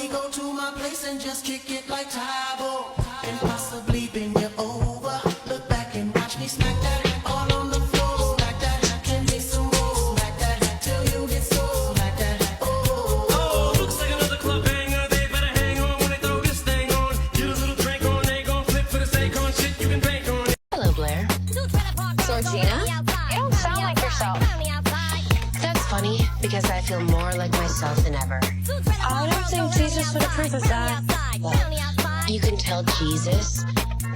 we go to my place and just kick it like Tybo, and possibly bend you over. Look back and watch me smack that all on the floor. Smack that, can be some more. Smack that till you get so. Smack that, oh. Looks like another club hanger. They better hang on when they throw this thing on. Get a little drink on, they gon' flip for the sake on shit you can bank on. Hello, Blair. Georgina? You don't sound like yourself. That's funny, because I feel more like myself than ever. I don't think Jesus would approve of that. Well, you can tell Jesus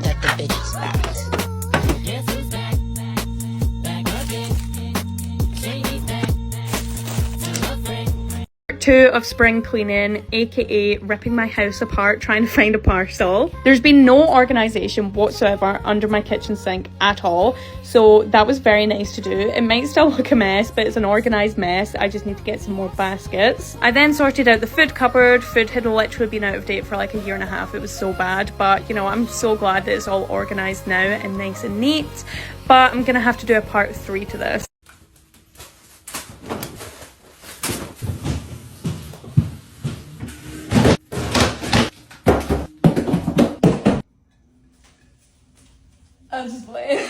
that the bitch is back. Guess who's back? Back again. Shady's back. Tell a friend. Part 2 of spring cleaning, aka ripping my house apart trying to find a parcel. There's been no organisation whatsoever under my kitchen sink at all, so that was very nice to do. It might still look a mess, but it's an organised mess. I just need to get some more baskets. I then sorted out the food cupboard. Food had literally been out of date for like a year and a half. It was so bad, but you know, I'm so glad that it's all organised now and nice and neat. But I'm gonna have to do a part 3 to this. I was just playing.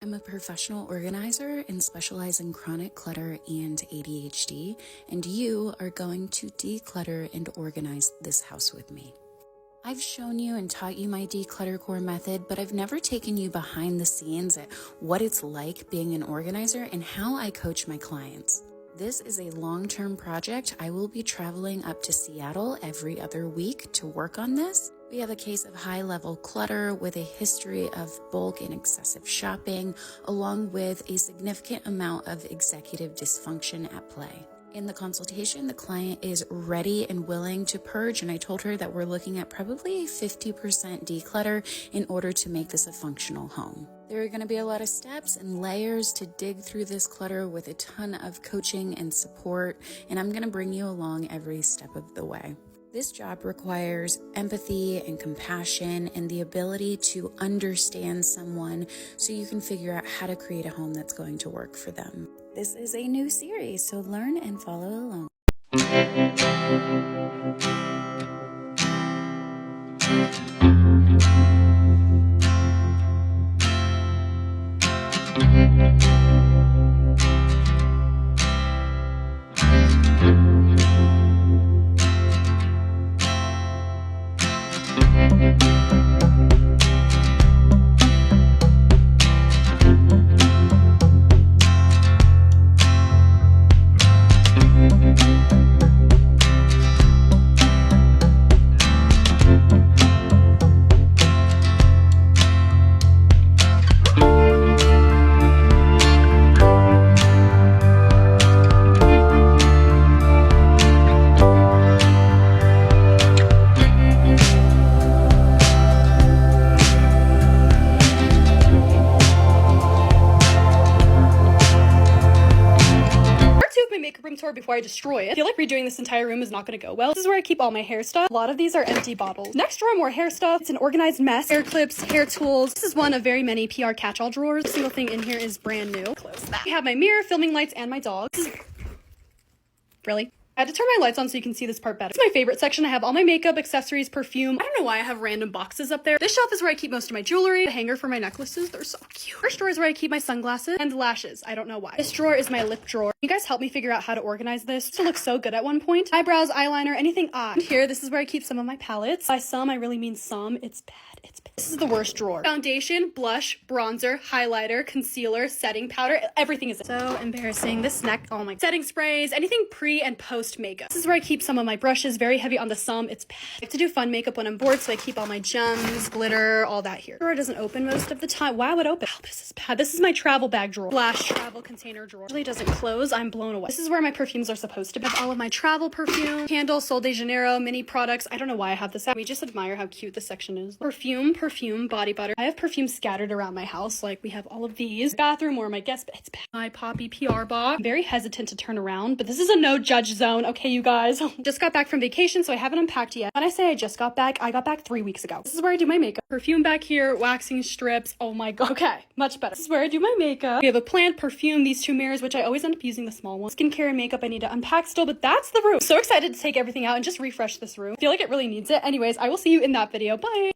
I'm a professional organizer and specialize in chronic clutter and ADHD, and you are going to declutter and organize this house with me. I've shown you and taught you my declutter core method, but I've never taken you behind the scenes at what it's like being an organizer and how I coach my clients. This is a long-term project. I will be traveling up to Seattle every other week to work on this. We have a case of high-level clutter with a history of bulk and excessive shopping, along with a significant amount of executive dysfunction at play. In the consultation, the client is ready and willing to purge, and I told her that we're looking at probably 50% declutter in order to make this a functional home. There are going to be a lot of steps and layers to dig through this clutter with a ton of coaching and support, and I'm going to bring you along every step of the way. This job requires empathy and compassion and the ability to understand someone so you can figure out how to create a home that's going to work for them. This is a new series, so learn and follow along. before I destroy it. I feel like redoing this entire room is not going to go well. This is where I keep all my hair stuff. A lot of these are empty bottles. Next drawer, more hair stuff. It's an organized mess. Hair clips, hair tools. This is one of very many PR catch-all drawers. Every single thing in here is brand new. Close that. I have my mirror, filming lights, and my dog. Really? I had to turn my lights on so you can see this part better. It's my favorite section. I have all my makeup, accessories, perfume. I don't know why I have random boxes up there. This shelf is where I keep most of my jewelry. The hanger for my necklaces. They're so cute. First drawer is where I keep my sunglasses and lashes. I don't know why. This drawer is my lip drawer. You guys help me figure out how to organize this. It used to look so good at one point. Eyebrows, eyeliner, anything odd. Here, this is where I keep some of my palettes. By some, I really mean some. It's bad. It's bad. This is the worst drawer. Foundation, blush, bronzer, highlighter, concealer, setting powder. Everything is so embarrassing. This neck, oh my. Setting sprays, anything pre and post makeup. This is where I keep some of my brushes. Very heavy on the sum. It's bad. I have to do fun makeup when I'm bored, so I keep all my gems, glitter, all that here. Drawer doesn't open most of the time. Wow, it opens. Oh, this is bad. This is my travel bag drawer. Flash travel container drawer. It really doesn't close. I'm blown away. This is where my perfumes are supposed to be. I have all of my travel perfume, candles, Sol de Janeiro, mini products. I don't know why I have this out. We just admire how cute this section is. Perfume, body butter. I have perfume scattered around my house. Like we have all of these. Bathroom or my guest bed. It's bad. My Poppy PR box. I'm very hesitant to turn around, but this is a no judge zone. Okay, you guys. Just got back from vacation, so I haven't unpacked yet. When I say I just got back, I got back 3 weeks ago. This is where I do my makeup. Perfume back here, waxing strips. Oh my god. Okay, much better. This is where I do my makeup. We have a plant, perfume, these two mirrors, which I always end up using the small one. Skincare and makeup I need to unpack still, but that's the room. So excited to take everything out and just refresh this room. I feel like it really needs it. Anyways, I will see you in that video. Bye!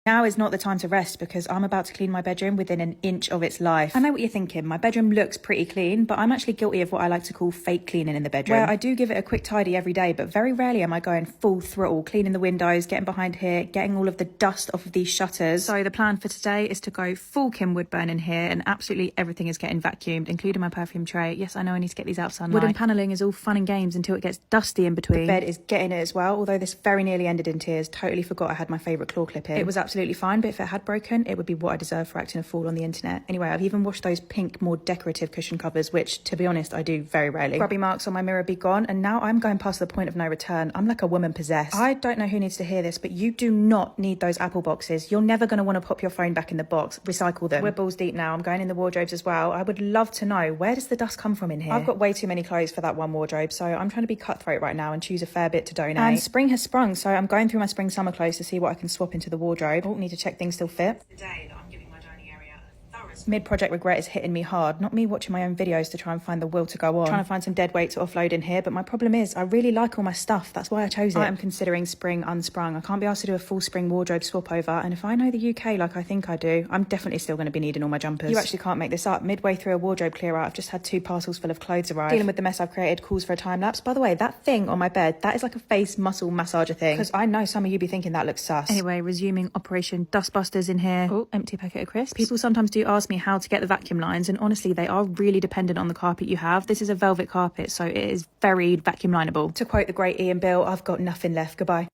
Now is not the time to rest because I'm about to clean my bedroom within an inch of its life. I know what you're thinking. My bedroom looks pretty clean, but I'm actually guilty of what I like to call fake cleaning in the bedroom. Where I do give it a quick tidy every day, but very rarely am I going full throttle, cleaning the windows, getting behind here, getting all of the dust off of these shutters. So the plan for today is to go full Kim Woodburn in here, and absolutely everything is getting vacuumed, including my perfume tray. Yes, I know I need to get these out of sunlight. Wooden panelling is all fun and games until it gets dusty in between. The bed is getting it as well, although this very nearly ended in tears. Totally forgot I had my favourite claw clip in. It was absolutely fine, but if it had broken, it would be what I deserve for acting a fool on the internet. Anyway, I've even washed those pink, more decorative cushion covers, which, to be honest, I do very rarely. Grubby marks on my mirror be gone, and now I'm going past the point of no return. I'm like a woman possessed. I don't know who needs to hear this, but you do not need those Apple boxes. You're never going to want to pop your phone back in the box. Recycle them. We're balls deep now. I'm going in the wardrobes as well. I would love to know, where does the dust come from in here? I've got way too many clothes for that one wardrobe, so I'm trying to be cutthroat right now and choose a fair bit to donate. And spring has sprung, so I'm going through my spring-summer clothes to see what I can swap into the wardrobe. Oh, need to check things still fit. Today that I'm giving my dining area a thorough mid-project regret is hitting me hard. Not me watching my own videos to try and find the will to go on. Trying to find some dead weight to offload in here, but my problem is I really like all my stuff. That's why I chose it. I am considering spring unsprung. I can't be asked to do a full spring wardrobe swap over, and if I know the UK like I think I do, I'm definitely still going to be needing all my jumpers. You actually can't make this up. Midway through a wardrobe clear out, I've just had 2 parcels full of clothes arrive. Dealing with the mess I've created calls for a time lapse. By the way, that thing on my bed, that is like a face muscle massager thing, because I know some of you be thinking that looks sus. Anyway, resuming Operation Dustbusters in here. Oh, empty packet of crisps. People sometimes do ask me me how to get the vacuum lines, and honestly they are really dependent on the carpet you have. This is a velvet carpet, so it is very vacuum lineable. To quote the great Ian Bill, I've got nothing left, goodbye.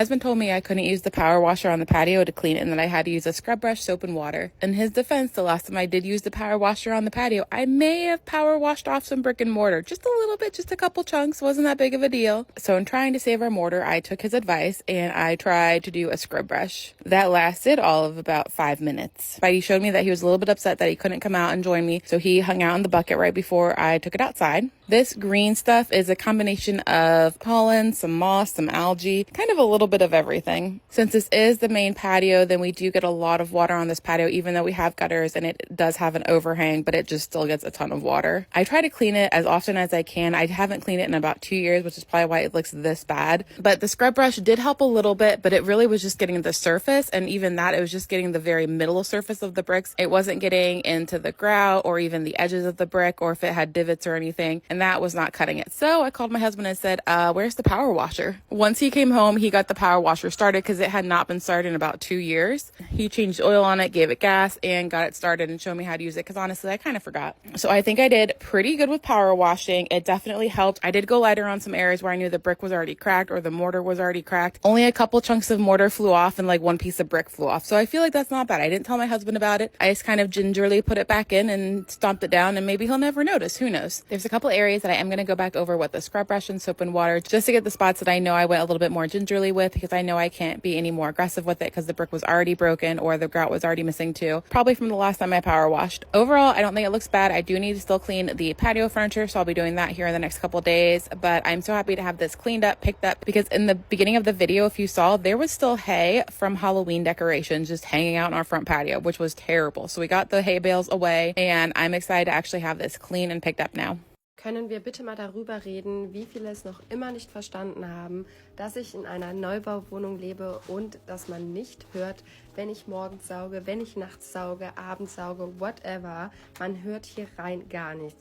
My husband told me I couldn't use the power washer on the patio to clean it and that I had to use a scrub brush, soap, and water. In his defense, the last time I did use the power washer on the patio, I may have power washed off some brick and mortar. Just a little bit, just a couple chunks. Wasn't that big of a deal. So in trying to save our mortar, I took his advice and I tried to do a scrub brush. That lasted all of about 5 minutes. Spidey showed me that he was a little bit upset that he couldn't come out and join me, so he hung out in the bucket right before I took it outside. This green stuff is a combination of pollen, some moss, some algae, kind of a little bit of everything. Since this is the main patio, then we do get a lot of water on this patio, even though we have gutters and it does have an overhang, but it just still gets a ton of water. I try to clean it as often as I can. I haven't cleaned it in about 2 years, which is probably why it looks this bad. But the scrub brush did help a little bit, but it really was just getting the surface, and even that, it was just getting the very middle surface of the bricks. It wasn't getting into the grout or even the edges of the brick, or if it had divots or anything, and that was not cutting it. So I called my husband and said, where's the power washer? Once he came home, he got the power washer started because it had not been started in about 2 years. He changed oil on it, gave it gas, and got it started and showed me how to use it, because honestly, I kind of forgot. So I think I did pretty good with power washing. It definitely helped. I did go lighter on some areas where I knew the brick was already cracked or the mortar was already cracked. Only a couple chunks of mortar flew off and like one piece of brick flew off. So I feel like that's not bad. I didn't tell my husband about it. I just kind of gingerly put it back in and stomped it down, and maybe he'll never notice. Who knows? There's a couple areas that I am going to go back over with the scrub brush and soap and water just to get the spots that I know I went a little bit more gingerly with, because I know I can't be any more aggressive with it because the brick was already broken or the grout was already missing too, probably from the last time I power washed. Overall, I don't think it looks bad. I do need to still clean the patio furniture, so I'll be doing that here in the next couple days, but I'm so happy to have this cleaned up, picked up, because in the beginning of the video, if you saw, there was still hay from Halloween decorations just hanging out on our front patio, which was terrible. So we got the hay bales away, and I'm excited to actually have this clean and picked up now. Können wir bitte mal darüber reden, wie viele es noch immer nicht verstanden haben, dass ich in einer Neubauwohnung lebe und dass man nicht hört, wenn ich morgens sauge, wenn ich nachts sauge, abends sauge, whatever. Man hört hier rein gar nichts.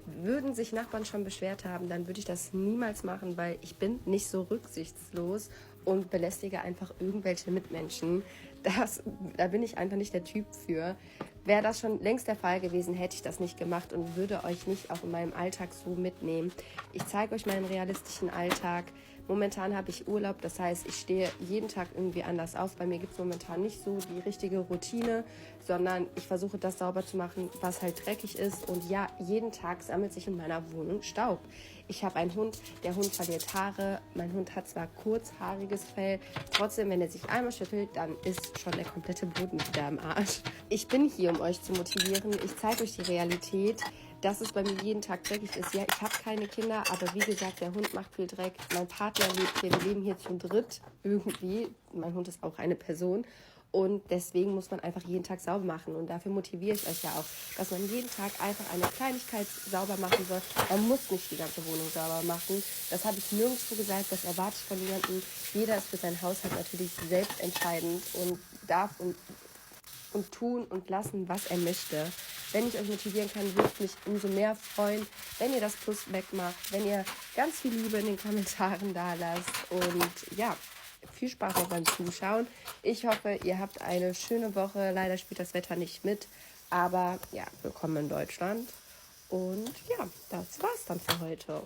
Würden sich Nachbarn schon beschwert haben, dann würde ich das niemals machen, weil ich bin nicht so rücksichtslos und belästige einfach irgendwelche Mitmenschen. Da bin ich einfach nicht der Typ für. Wäre das schon längst der Fall gewesen, hätte ich das nicht gemacht und würde euch nicht auch in meinem Alltag so mitnehmen. Ich zeige euch meinen realistischen Alltag. Momentan habe ich Urlaub, das heißt, ich stehe jeden Tag irgendwie anders auf. Bei mir gibt es momentan nicht so die richtige Routine, sondern ich versuche das sauber zu machen, was halt dreckig ist. Und ja, jeden Tag sammelt sich in meiner Wohnung Staub. Ich habe einen Hund, der Hund verliert Haare. Mein Hund hat zwar kurzhaariges Fell, trotzdem, wenn er sich einmal schüttelt, dann ist schon der komplette Boden wieder am Arsch. Ich bin hier, um euch zu motivieren. Ich zeige euch die Realität, dass es bei mir jeden Tag dreckig ist. Ja, ich habe keine Kinder, aber wie gesagt, der Hund macht viel Dreck. Mein Partner lebt hier, wir leben hier zu dritt irgendwie. Mein Hund ist auch eine Person. Und deswegen muss man einfach jeden Tag sauber machen. Und dafür motiviere ich euch ja auch, dass man jeden Tag einfach eine Kleinigkeit sauber machen soll. Man muss nicht die ganze Wohnung sauber machen. Das habe ich nirgendwo gesagt, das erwarte ich von niemandem. Jeder ist für sein Haushalt natürlich selbst entscheidend und darf und tun und lassen, was er möchte. Wenn ich euch motivieren kann, würde ich mich umso mehr freuen, wenn ihr das Plus wegmacht, wenn ihr ganz viel Liebe in den Kommentaren da lasst. Und ja, viel Spaß auch beim Zuschauen. Ich hoffe, ihr habt eine schöne Woche. Leider spielt das Wetter nicht mit, aber ja, willkommen in Deutschland. Und ja, das war's dann für heute.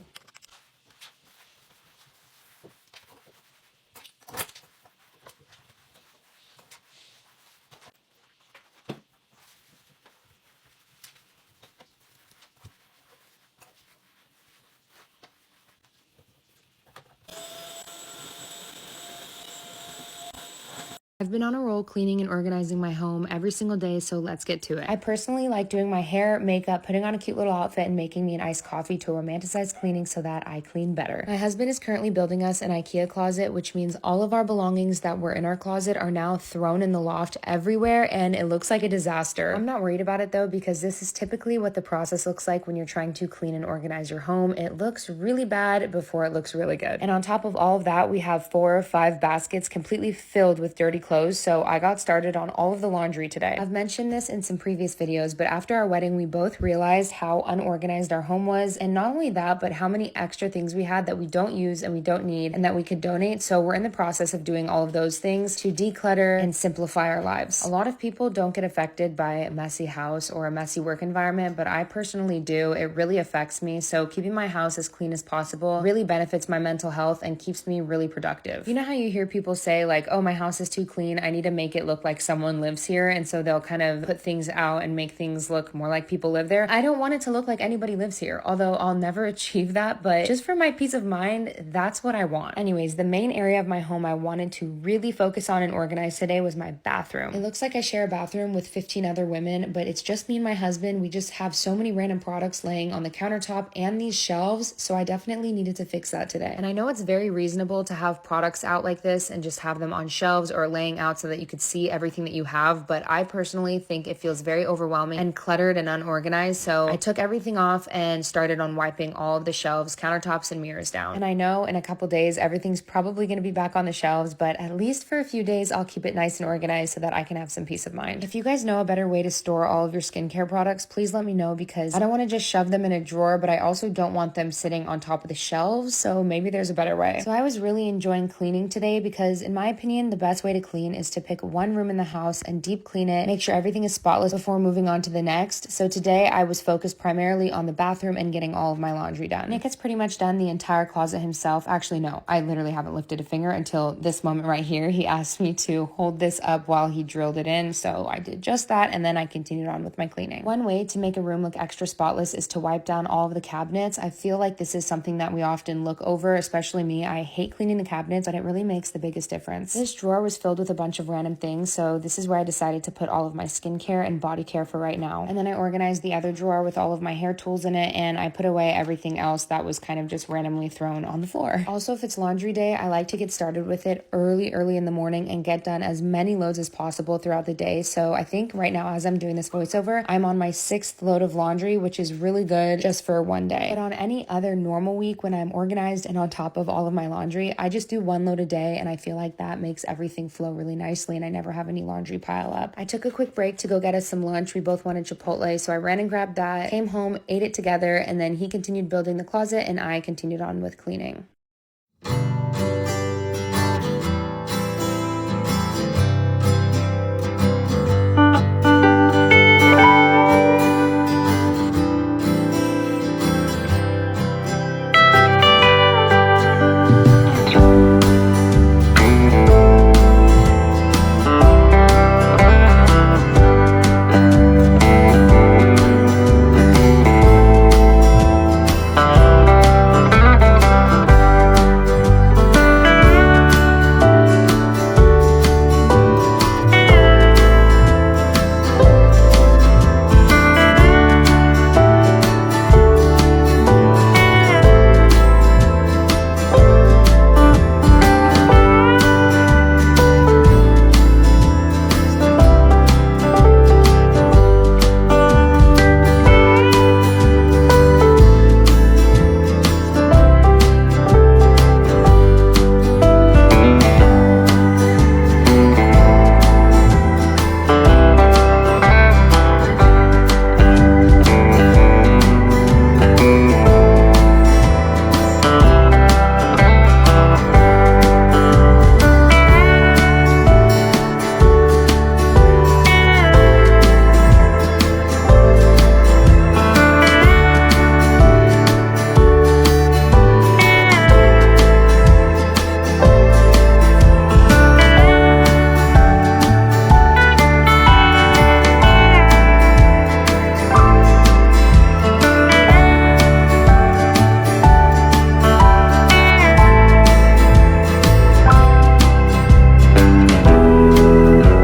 I've been on a roll cleaning and organizing my home every single day, so let's get to it. I personally like doing my hair, makeup, putting on a cute little outfit, and making me an iced coffee to romanticize cleaning so that I clean better. My husband is currently building us an IKEA closet, which means all of our belongings that were in our closet are now thrown in the loft everywhere, and it looks like a disaster. I'm not worried about it though, because this is typically what the process looks like when you're trying to clean and organize your home. It looks really bad before it looks really good. And on top of all of that, we have 4 or 5 baskets completely filled with dirty clothes clothes, so I got started on all of the laundry today. I've mentioned this in some previous videos, but after our wedding, we both realized how unorganized our home was, and not only that, but how many extra things we had that we don't use and we don't need and that we could donate. So we're in the process of doing all of those things to declutter and simplify our lives. A lot of people don't get affected by a messy house or a messy work environment, but I personally do. It really affects me. So keeping my house as clean as possible really benefits my mental health and keeps me really productive. You know how you hear people say like, oh, my house is too clean, I need to make it look like someone lives here, and so they'll kind of put things out and make things look more like people live there. I don't want it to look like anybody lives here, although I'll never achieve that, but just for my peace of mind, that's what I want. Anyways, the main area of my home I wanted to really focus on and organize today was my bathroom. It looks like I share a bathroom with 15 other women, but it's just me and my husband. We just have so many random products laying on the countertop and these shelves, so I definitely needed to fix that today. And I know it's very reasonable to have products out like this and just have them on shelves or laying out so that you could see everything that you have, but I personally think it feels very overwhelming and cluttered and unorganized, so I took everything off and started on wiping all of the shelves, countertops, and mirrors down. And I know in a couple days everything's probably going to be back on the shelves, but at least for a few days I'll keep it nice and organized so that I can have some peace of mind. If you guys know a better way to store all of your skincare products, please let me know, because I don't want to just shove them in a drawer, but I also don't want them sitting on top of the shelves, so maybe there's a better way. So I was really enjoying cleaning today because in my opinion, the best way to clean is to pick one room in the house and deep clean it, make sure everything is spotless before moving on to the next. So today I was focused primarily on the bathroom and getting all of my laundry done. Nick has pretty much done the entire closet himself. Actually, no, I literally haven't lifted a finger until this moment right here. He asked me to hold this up while he drilled it in, so I did just that, and then I continued on with my cleaning. One way to make a room look extra spotless is to wipe down all of the cabinets. I feel like this is something that we often look over, especially me. I hate cleaning the cabinets, but it really makes the biggest difference. This drawer was filled with a bunch of random things, so this is where I decided to put all of my skincare and body care for right now. And then I organized the other drawer with all of my hair tools in it, and I put away everything else that was kind of just randomly thrown on the floor. Also, if it's laundry day, I like to get started with it early in the morning and get done as many loads as possible throughout the day. So I think right now, as I'm doing this voiceover, I'm on my 6th load of laundry, which is really good just for one day. But on any other normal week when I'm organized and on top of all of my laundry, I just do 1 load a day, and I feel like that makes everything flow really nicely and I never have any laundry pile up. I took a quick break to go get us some lunch. We both wanted Chipotle, so I ran and grabbed that, came home, ate it together, and then he continued building the closet and I continued on with cleaning.